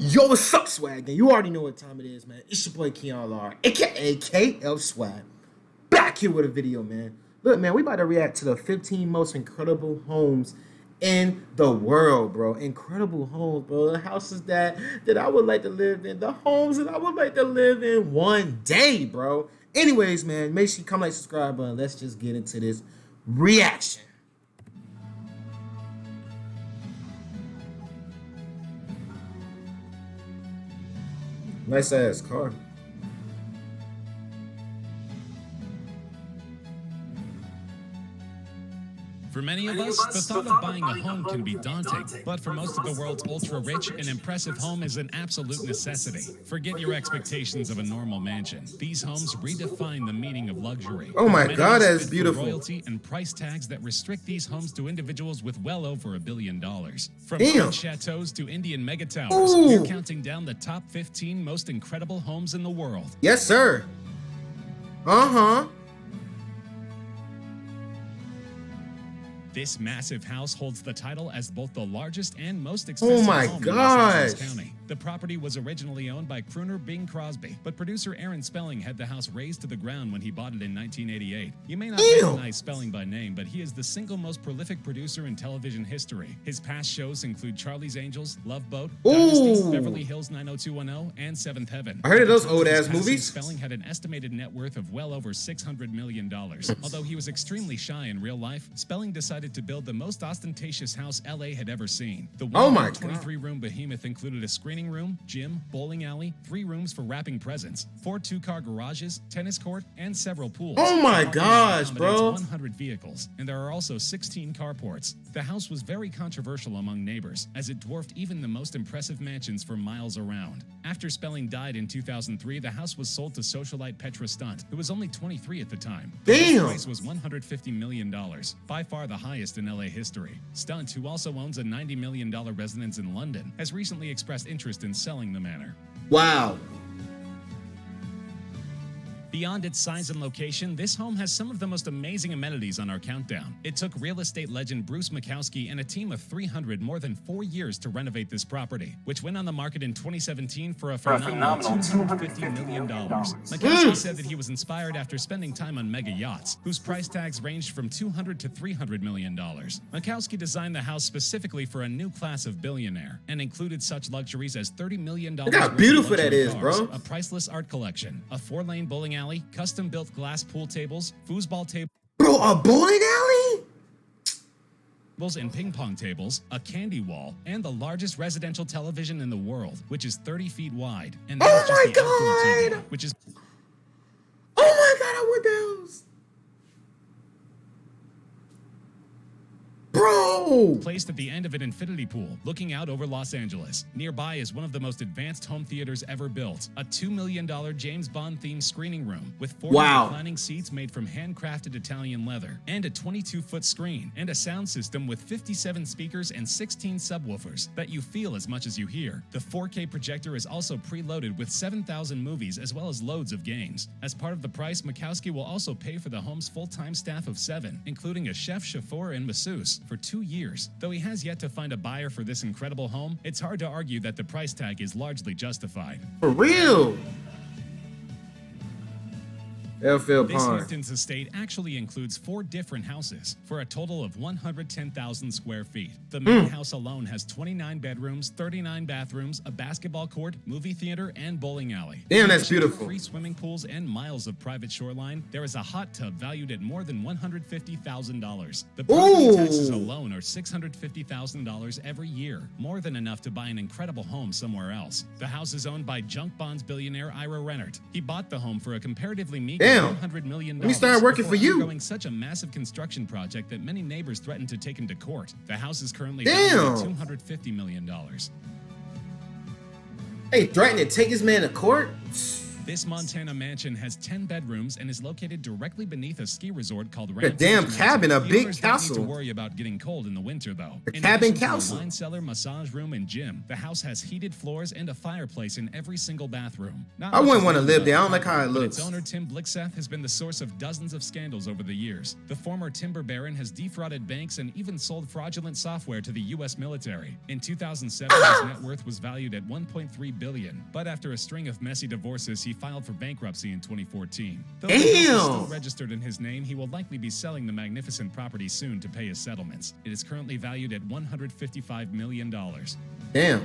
Yo, what's up, Swag? And you already know what time it is, man. It's your boy Keon Lar, aka KF Swag. Back here with a video, man. Look, man, we about to react to the 15 most incredible homes in the world, bro. Incredible homes, bro. The houses that I would like to live in. The homes that I would like to live in one day, bro. Anyways, man, make sure you comment, like, subscribe, button. Let's just get into this reaction. Nice ass car. For many of us, the thought of buying a home can be daunting, but for most of the world's ultra-rich, an impressive home is an absolute necessity. Forget your expectations of a normal mansion. These homes redefine the meaning of luxury. Oh my Many God, that's fit beautiful. Royalty and price tags that restrict these homes to individuals with well over $1 billion. From Damn. chateaus to Indian mega towers, Ooh. we're counting down the top 15 most incredible homes in the world. Yes, sir. Uh-huh. This massive house holds the title as both the largest and most expensive Oh my home in Los Angeles gosh. County. The property was originally owned by crooner Bing Crosby, but producer Aaron Spelling had the house razed to the ground when he bought it in 1988. You may not Ew. recognize Spelling by name, but he is the single most prolific producer in television history. His past shows include Charlie's Angels, Love Boat, Dynasty, Ooh. Beverly Hills 90210, and Seventh Heaven. I heard of those At the time old-ass his passing, movies. Spelling had an estimated net worth of well over $600 million. Although he was extremely shy in real life, Spelling decided to build the most ostentatious house LA had ever seen. The Oh my God. 23-room behemoth included a screening room, gym, bowling alley, 3 rooms for wrapping presents, 4 two-car garages, tennis court, and several pools. Oh my The home gosh, accommodates bro. 100 vehicles, and there are also 16 carports. The house was very controversial among neighbors, as it dwarfed even the most impressive mansions for miles around. After Spelling died in 2003, the house was sold to socialite Petra Stunt, who was only 23 at the time. The list Damn. price was $150 million, by far the highest in LA history. Stunt, who also owns a $90 million residence in London, has recently expressed interest in selling the manor. Wow. Beyond its size and location, this home has some of the most amazing amenities on our countdown. It took real estate legend Bruce Makowsky and a team of 300 more than 4 years to renovate this property, which went on the market in 2017 for a phenomenal $250 million. Makowsky said that he was inspired after spending time on mega yachts, whose price tags ranged from $200 to $300 million. Makowsky designed the house specifically for a new class of billionaire and included such luxuries as $30 million Look how worth of beautiful that luxury is, cars, bro. a priceless art collection, a 4-lane bowling alley, custom-built glass pool tables, foosball Bro, a bowling alley? tables and ping pong tables, a candy wall, and the largest residential television in the world, which is 30 feet wide. And Oh that's just my the outdoor God. TV, which is Oh my God, I want that house. Bro. placed at the end of an infinity pool, looking out over Los Angeles. Nearby is one of the most advanced home theaters ever built, a $2 million James Bond-themed screening room with 40 Wow. reclining seats made from handcrafted Italian leather, and a 22-foot screen, and a sound system with 57 speakers and 16 subwoofers that you feel as much as you hear. The 4K projector is also preloaded with 7,000 movies as well as loads of games. As part of the price, Makowsky will also pay for the home's full-time staff of 7, including a chef, chauffeur, and masseuse, for 2 years. Though he has yet to find a buyer for this incredible home, it's hard to argue that the price tag is largely justified. For real. Airfield This Pond. Hamptons estate actually includes 4 different houses for a total of 110,000 square feet. The main house alone has 29 bedrooms, 39 bathrooms, a basketball court, movie theater, and bowling alley. Damn, In that's addition to beautiful. 3 swimming pools and miles of private shoreline, there is a hot tub valued at more than $150,000. The property Ooh. taxes alone are $650,000 every year, more than enough to buy an incredible home somewhere else. The house is owned by junk bonds billionaire Ira Rennert. He bought the home for a comparatively meager Damn. $100 million. Let me start working before for you. undergoing such a massive construction project that many neighbors threatened to take him to court. The house is currently Damn. valued at $250 million. Hey, threatening to take this man to court? This This Montana mansion has 10 bedrooms and is located directly beneath a ski resort called A Rampage damn Mountain. cabin, a The big owners don't need to castle. worry about getting cold in the winter, though. The In cabin addition to a castle. wine cellar, massage room, and gym, the house has heated floors and a fireplace in every single bathroom. Not I much wouldn't is want to known live about there. I the don't like how it property, but looks. its owner, Tim Blixseth, has been the source of dozens of scandals over the years. The former timber baron has defrauded banks and even sold fraudulent software to the U.S. military. In 2007, his net worth was valued at $1.3 billion, but after a string of messy divorces, he filed for bankruptcy in 2014. Though the house is still Damn. registered in his name, he will likely be selling the magnificent property soon to pay his settlements. It is currently valued at $155 million. Damn.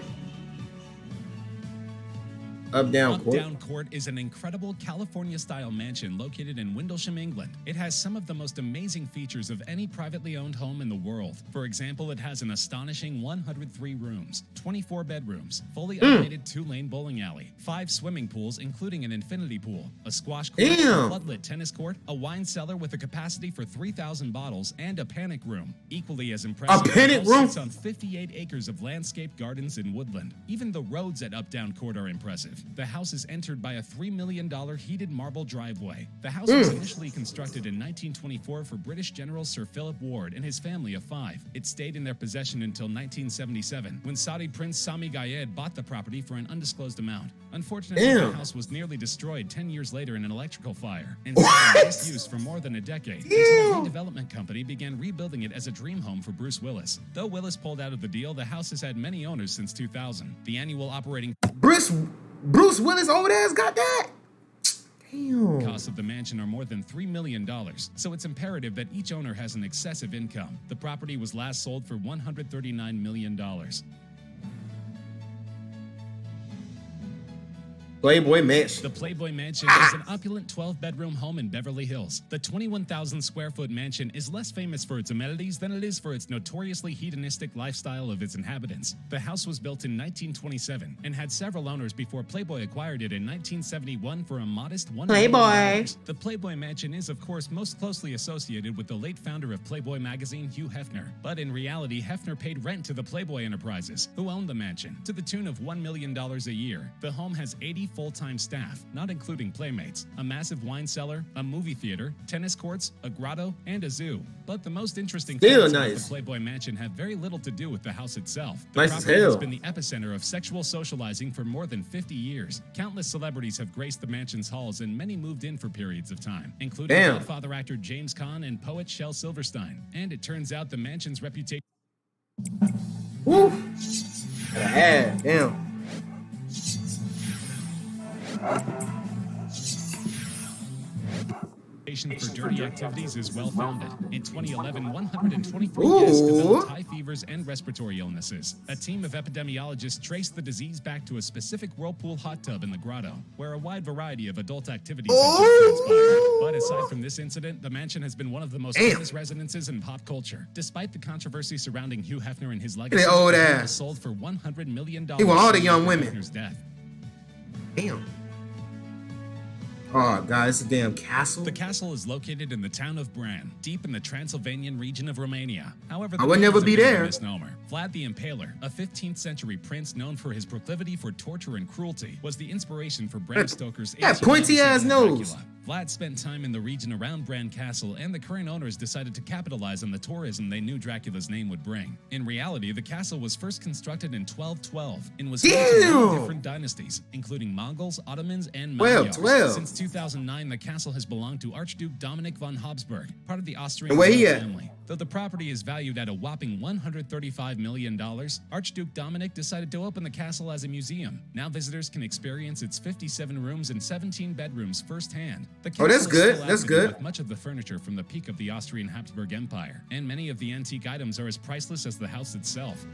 Up, down, court. Updown Court is an incredible California-style mansion located in Windlesham, England. It has some of the most amazing features of any privately owned home in the world. For example, it has an astonishing 103 rooms, 24 bedrooms, fully updated 2-lane bowling alley, 5 swimming pools including an infinity pool, a squash court, Damn. a floodlit tennis court, a wine cellar with a capacity for 3,000 bottles, and a panic room. Equally as impressive, A panic the house room? sits on 58 acres of landscaped gardens and woodland. Even the roads at Updown Court are impressive. The house is entered by a $3 million heated marble driveway. The house was initially constructed in 1924 for British General Sir Philip Ward and his family of 5. It stayed in their possession until 1977, when Saudi Prince Sami Gayed bought the property for an undisclosed amount. Unfortunately, Damn. the house was nearly destroyed 10 years later in an electrical fire and sat in disuse for more than a decade until a redevelopment company began rebuilding it as a dream home for Bruce Willis. Though Willis pulled out of the deal, the house has had many owners since 2000. The annual operating Bruce Willis old ass got that? Damn. costs of the mansion are more than $3 million, so it's imperative that each owner has an excessive income. The property was last sold for $139 million. Playboy Mansion. The Playboy Mansion is an opulent 12-bedroom home in Beverly Hills. The 21,000 square foot mansion is less famous for its amenities than it is for its notoriously hedonistic lifestyle of its inhabitants. The house was built in 1927 and had several owners before Playboy acquired it in 1971 for a modest $1 million. Playboy. The Playboy Mansion is, of course, most closely associated with the late founder of Playboy magazine, Hugh Hefner. But in reality, Hefner paid rent to the Playboy Enterprises, who owned the mansion, to the tune of $1 million a year. The home has 80 full-time staff, not including playmates, a massive wine cellar, a movie theater, tennis courts, a grotto, and a zoo. But the most interesting Still facts about nice. the Playboy Mansion have very little to do with the house itself. The Nice as property has hell. been the epicenter of sexual socializing for more than 50 years. Countless celebrities have graced the mansion's halls, and many moved in for periods of time, including Damn. Godfather actor James Caan and poet Shel Silverstein. And it turns out the mansion's reputation Woo. Got an ad. Damn. for dirty activities is well founded. In 2011, 123 Ooh. guests developed high fevers and respiratory illnesses. A team of epidemiologists traced the disease back to a specific whirlpool hot tub in the grotto, where a wide variety of adult activities have been transpired. But aside from this incident, the mansion has been one of the most Damn. famous residences in pop culture. Despite the controversy surrounding Hugh Hefner and his at legacy, that old the home ass. was sold for $100 million. He want all the soon young after women. Hefner's death. Damn. Oh, God, it's a damn castle. The castle is located in the town of Bran, deep in the Transylvanian region of Romania. However, I the would name never is a be bit of a there. misnomer. Vlad the Impaler, a 15th century prince known for his proclivity for torture and cruelty, was the inspiration for Bram Stoker's that pointy-ass 1897 nose. Dracula. Vlad spent time in the region around Bran Castle, and the current owners decided to capitalize on the tourism they knew Dracula's name would bring. In reality, the castle was first constructed in 1212 and was home to many Damn. different dynasties, including Mongols, Ottomans, and 12, Magyars. 12. Since 2009, the castle has belonged to Archduke Dominic von Habsburg, part of the Austrian And where he royal at? family. Though the property is valued at a whopping $135 million, Archduke Dominic decided to open the castle as a museum. Now visitors can experience its 57 rooms and 17 bedrooms firsthand. The castle Oh, that's is good. still That's active good. with much of the furniture from the peak of the Austrian Habsburg Empire, and many of the antique items are as priceless as the house itself.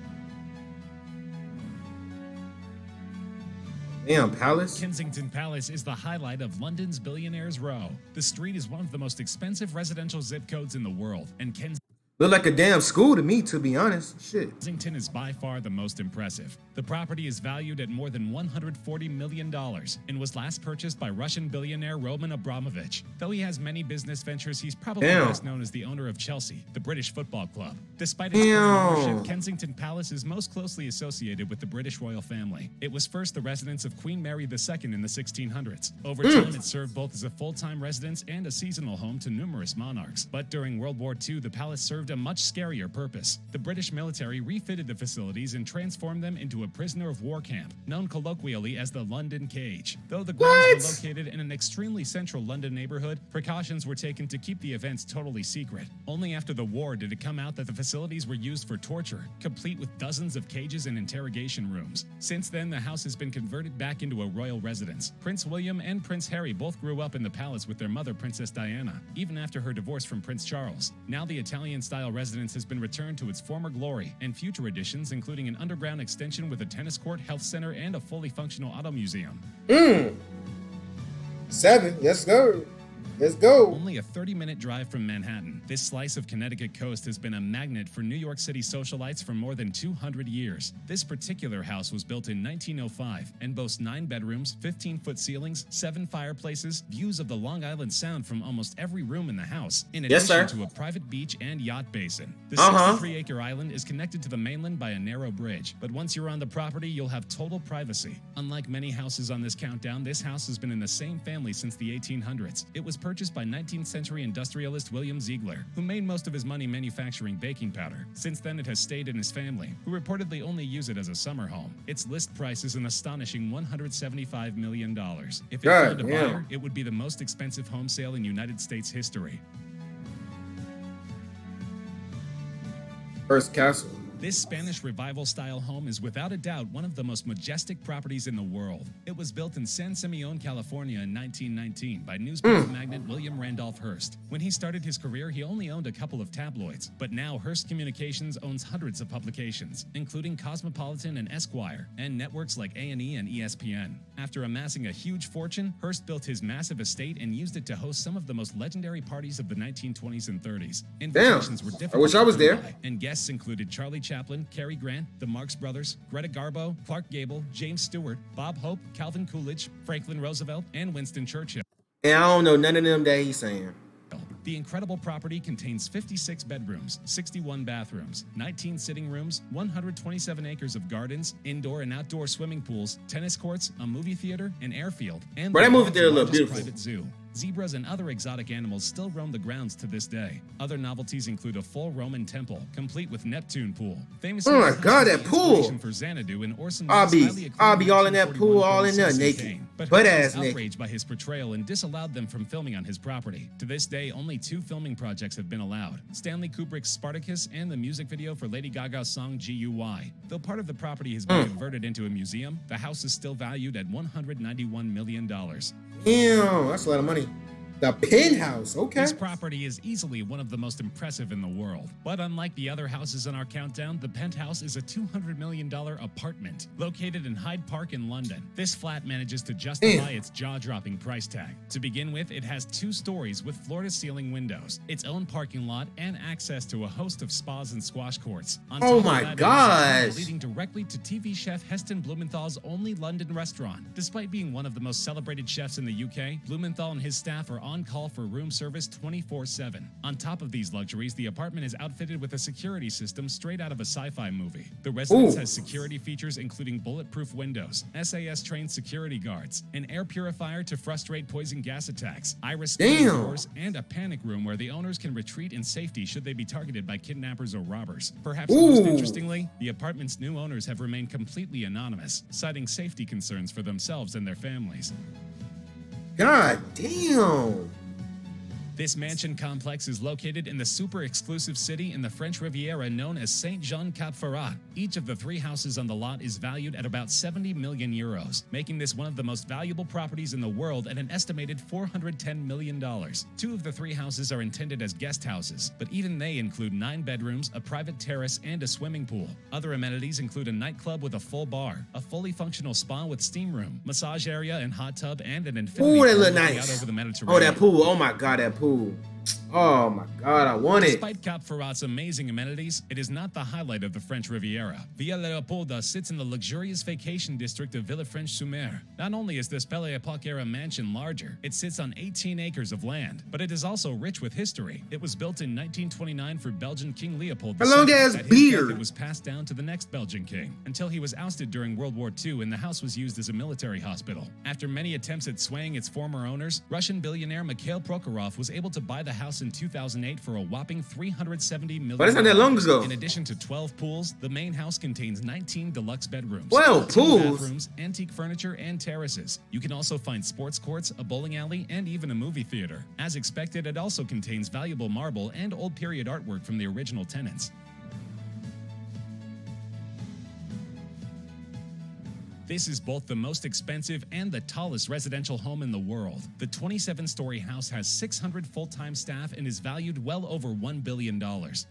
Damn, palace. Kensington Palace is the highlight of London's Billionaires Row. The street is one of the most expensive residential zip codes in the world, and Kensington Look like a damn school to me, to be honest. Shit. Kensington is by far the most impressive. The property is valued at more than $140 million and was last purchased by Russian billionaire Roman Abramovich. Though he has many business ventures, he's probably best known as the owner of Chelsea, the British football club. Despite its current ownership, Kensington Palace is most closely associated with the British royal family. It was first the residence of Queen Mary II in the 1600s. Over time, it served both as a full-time residence and a seasonal home to numerous monarchs. But during World War II, the palace served a much scarier purpose. The British military refitted the facilities and transformed them into a prisoner of war camp, known colloquially as the London Cage. Though the grounds were located in an extremely central London neighborhood, precautions were taken to keep the events totally secret. Only after the war did it come out that the facilities were used for torture, complete with dozens of cages and interrogation rooms. Since then, the house has been converted back into a royal residence. Prince William and Prince Harry both grew up in the palace with their mother, Princess Diana, even after her divorce from Prince Charles. Now the Italian-style residence has been returned to its former glory, and future additions, including an underground extension with a tennis court, health center, and a fully functional auto museum. 7. Let's go. Let's go. Only a 30-minute drive from Manhattan, this slice of Connecticut coast has been a magnet for New York City socialites for more than 200 years. This particular house was built in 1905 and boasts 9 bedrooms, 15-foot ceilings, 7 fireplaces, views of the Long Island Sound from almost every room in the house, in addition to a private beach and yacht basin. The 63-acre island is connected to the mainland by a narrow bridge, but once you're on the property, you'll have total privacy. Unlike many houses on this countdown, this house has been in the same family since the 1800s. It was purchased by 19th century industrialist William Ziegler, who made most of his money manufacturing baking powder. Since then, it has stayed in his family, who reportedly only use it as a summer home. Its list price is an astonishing $175 million. If it found a buyer, it would be the most expensive home sale in United States history. Hearst Castle. This Spanish Revival-style home is without a doubt one of the most majestic properties in the world. It was built in San Simeon, California in 1919 by newspaper magnate William Randolph Hearst. When he started his career, he only owned a couple of tabloids, but now Hearst Communications owns hundreds of publications, including Cosmopolitan and Esquire, and networks like A&E and ESPN. After amassing a huge fortune, Hearst built his massive estate and used it to host some of the most legendary parties of the 1920s and 30s. Invitations were difficult. I wish I was there. And guests included Charlie Chaplin, Cary Grant, the Marx Brothers, Greta Garbo, Clark Gable, James Stewart, Bob Hope, Calvin Coolidge, Franklin Roosevelt, and Winston Churchill. And I don't know none of them that he's saying. The incredible property contains 56 bedrooms, 61 bathrooms, 19 sitting rooms, 127 acres of gardens, indoor and outdoor swimming pools, tennis courts, a movie theater, an airfield, and that movie theater look largest beautiful. private zoo. Zebras and other exotic animals still roam the grounds to this day. Other novelties include a full Roman temple, complete with Neptune pool. Famously, oh my God, that pool! For Xanadu in Orson I'll Welles' be all in that pool, all in there, naked, but butt Hearst ass was naked. outraged by his portrayal and disallowed them from filming on his property. To this day, only 2 filming projects have been allowed: Stanley Kubrick's Spartacus and the music video for Lady Gaga's song GUI. Though part of the property has been converted into a museum, the house is still valued at $191 million. Damn, that's a lot of money. The penthouse, okay. This property is easily one of the most impressive in the world. But unlike the other houses in our countdown, the penthouse is a $200 million apartment located in Hyde Park in London. This flat manages to justify its jaw-dropping price tag. To begin with, it has 2 stories with floor-to-ceiling windows, its own parking lot, and access to a host of spas and squash courts. On top of that, it is a tunnel leading directly to TV chef Heston Blumenthal's only London restaurant. Despite being one of the most celebrated chefs in the UK, Blumenthal and his staff are on call for room service 24/7. On top of these luxuries, the apartment is outfitted with a security system straight out of a sci-fi movie. The residence has security features including bulletproof windows, SAS-trained security guards, an air purifier to frustrate poison gas attacks, iris doors, and a panic room where the owners can retreat in safety should they be targeted by kidnappers or robbers. Perhaps most interestingly, the apartment's new owners have remained completely anonymous, citing safety concerns for themselves and their families. God damn. This mansion complex is located in the super exclusive city in the French Riviera known as Saint-Jean-Cap-Ferrat. Each of the 3 houses on the lot is valued at about 70 million euros, making this one of the most valuable properties in the world at an estimated $410 million. 2 of the 3 houses are intended as guest houses, but even they include 9 bedrooms, a private terrace, and a swimming pool. Other amenities include a nightclub with a full bar, a fully functional spa with steam room, massage area and hot tub, and an infinity pool that look looking nice. out over the Mediterranean. Oh, that pool. Oh my God, that pool. Oh my God, I want it. Despite Cap Ferrat's amazing amenities, it is not the highlight of the French Riviera. Villa Leopolda sits in the luxurious vacation district of Villefranche-sur-Mer. Not only is this Belle Epoque era mansion larger, it sits on 18 acres of land, but it is also rich with history. It was built in 1929 for Belgian King Leopold II. A long-ass At his beard. death, it was passed down to the next Belgian king, until he was ousted during World War II and the house was used as a military hospital. After many attempts at swaying its former owners, Russian billionaire Mikhail Prokhorov was able to buy the house in 2008 for a whopping $370 million. But it's not that long ago. In addition to 12 pools, the main house contains 19 deluxe bedrooms, 12 13 pools? bathrooms, antique furniture, and terraces. You can also find sports courts, a bowling alley, and even a movie theater. As expected, it also contains valuable marble and old period artwork from the original tenants. This is both the most expensive and the tallest residential home in the world. The 27-story house has 600 full-time staff and is valued well over $1 billion.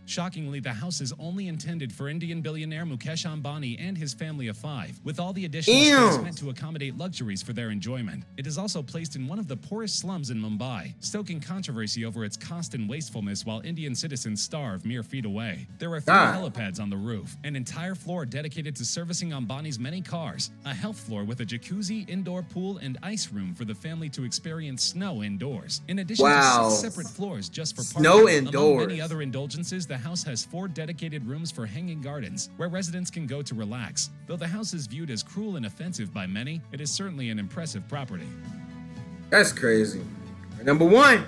Shockingly, the house is only intended for Indian billionaire Mukesh Ambani and his family of 5, with all the additional space meant to accommodate luxuries for their enjoyment. It is also placed in one of the poorest slums in Mumbai, stoking controversy over its cost and wastefulness while Indian citizens starve mere feet away. There are 3 helipads on the roof, an entire floor dedicated to servicing Ambani's many cars, a health floor with a jacuzzi, indoor pool, and ice room for the family to experience snow indoors. In addition to 6 separate floors just for parking. Snow indoors. Among many other indulgences, the house has 4 dedicated rooms for hanging gardens, where residents can go to relax. Though the house is viewed as cruel and offensive by many, it is certainly an impressive property. That's crazy. Number 1.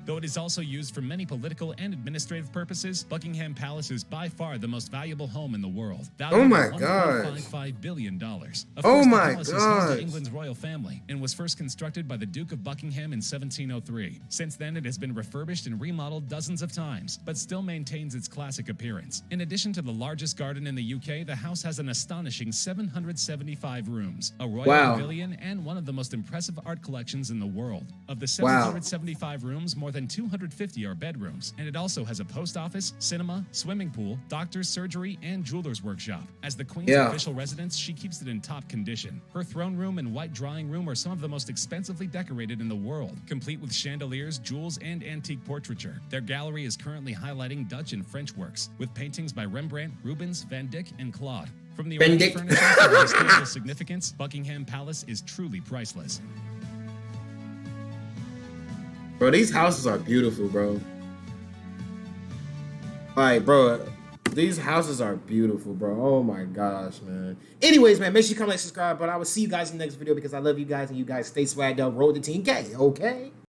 Though it is also used for many political and administrative purposes, Buckingham Palace is by far the most valuable home in the world. Oh my God! $1.55 billion. Of course, the palace is home to England's royal family and was first constructed by the Duke of Buckingham in 1703. Since then, it has been refurbished and remodeled dozens of times, but still maintains its classic appearance. In addition to the largest garden in the UK, the house has an astonishing 775 rooms, a royal pavilion, and one of the most impressive art collections in the world. Of the 775 rooms, more than 250 are bedrooms, and it also has a post office, cinema, swimming pool, doctor's surgery, and jeweler's workshop. As the Queen's official residence, she keeps it in top condition. Her throne room and white drawing room are some of the most expensively decorated in the world, complete with chandeliers, jewels, and antique portraiture. Their gallery is currently highlighting Dutch and French works, with paintings by Rembrandt, Rubens, Van Dyck, and Claude. From the old furniture to the historical significance, Buckingham Palace is truly priceless. Bro, these houses are beautiful, bro. Like, bro, these houses are beautiful, bro. Oh my gosh, man. Anyways, man, make sure you comment, like, subscribe. But I will see you guys in the next video because I love you guys and you guys stay swagged up. Roll the team K, okay?